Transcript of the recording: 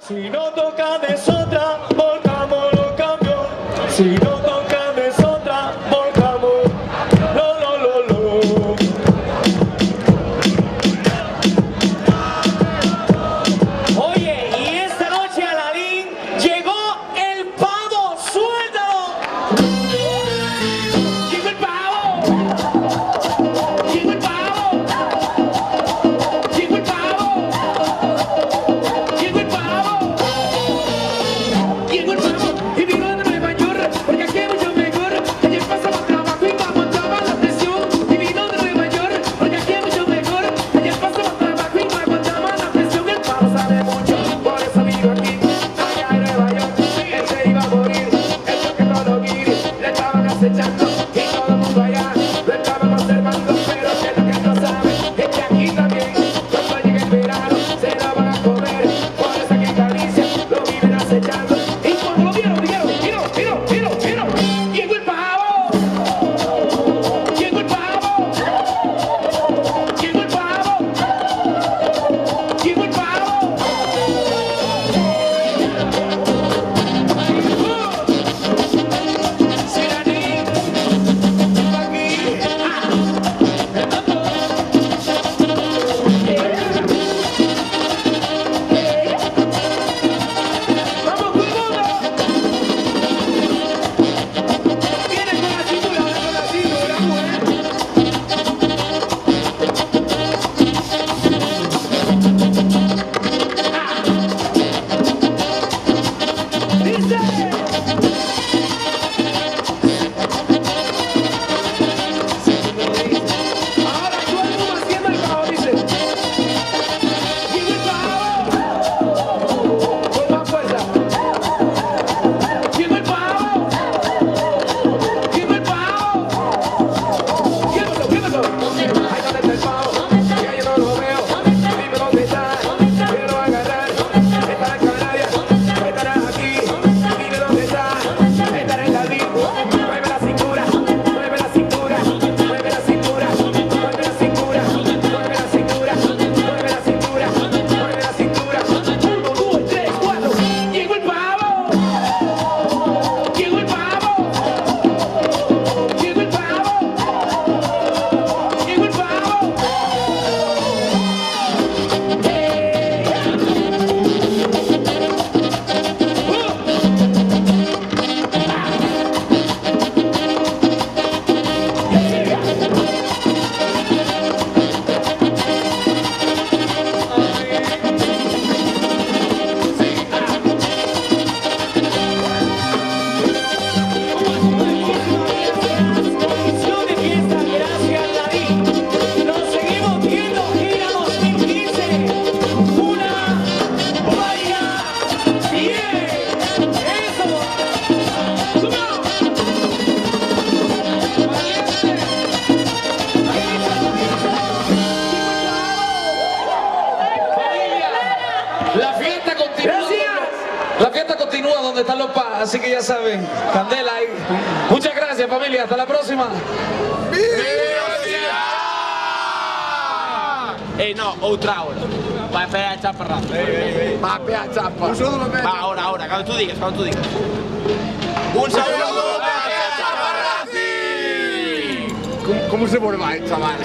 Si no toca de sotra, volcamos los cambios. Si no toca de sotra, volcamos. Lo, lo, lo, lo. Oye, y esta noche, Aladín, llegó el pavo. ¡Suéltalo! ¡Llegó el pavo! ¡Llegó el pavo! ¡Llegó el pavo! ¡Llegó el pavo! Llegó el pavo y vino de Nueva York, porque aquí es mucho mejor. Ayer pasaba trabajo y me aguantaba la presión. Y vino de Nueva York, porque aquí es mucho mejor. Ayer pasaba trabajo y me aguantaba la presión. El pavo sabe mucho, por eso vino aquí. Allá en Nueva York, él se iba a morir. El choque todos los guiris le estaban acechando. Y todo el mundo allá lo estaban observando. Pero que lo que no saben es que aquí también, cuando llegue el verano, se la van a comer. Por eso aquí en Galicia lo viven acechando. Y cuando lo vieron, dijeron, miro, llegó el pavo. Llegó el pavo. Llegó el pavo. Llegó el pavo. Siraní, aquí. ¡Vamos, todo el mundo! Viene con la cintura, mujer. Dice. Ahora todo el mundo haciendo el pavo, dice. Llegó el pavo. Con más fuerza. Llegó el pavo. Llegó el pavo. Quémalo. Ahí donde está el pavo. Ya yo no lo veo. Dime dónde está. Quiero agarrar. Estará en Canarias. Estará aquí. Dime dónde está. Estará en David. Mueve la cintura. Mueve la cintura. Mueve la cintura. Mueve la cintura. Mueve la cintura. Mueve la cintura. Mueve la cintura. 1, 2, 3, 4. Llegó el pavo. Llegó el pavo. Llegó el pavo. Llegó el pavo. Condición de fiesta, gracias David. Nos seguimos viendo gira 2015. Una vaya bien. Eso. Come on. La fiesta continúa. Gracias. La fiesta continúa donde están los pa, así que ya saben, candela ahí. Muchas gracias, familia. Hasta la próxima. No, otra hora. Va a esperar a chaparra. Va a esperar a chaparra. Va, ahora, cuando tú digas. Un saludo para Chaparrati. ¿Cómo se vuelve, chaval?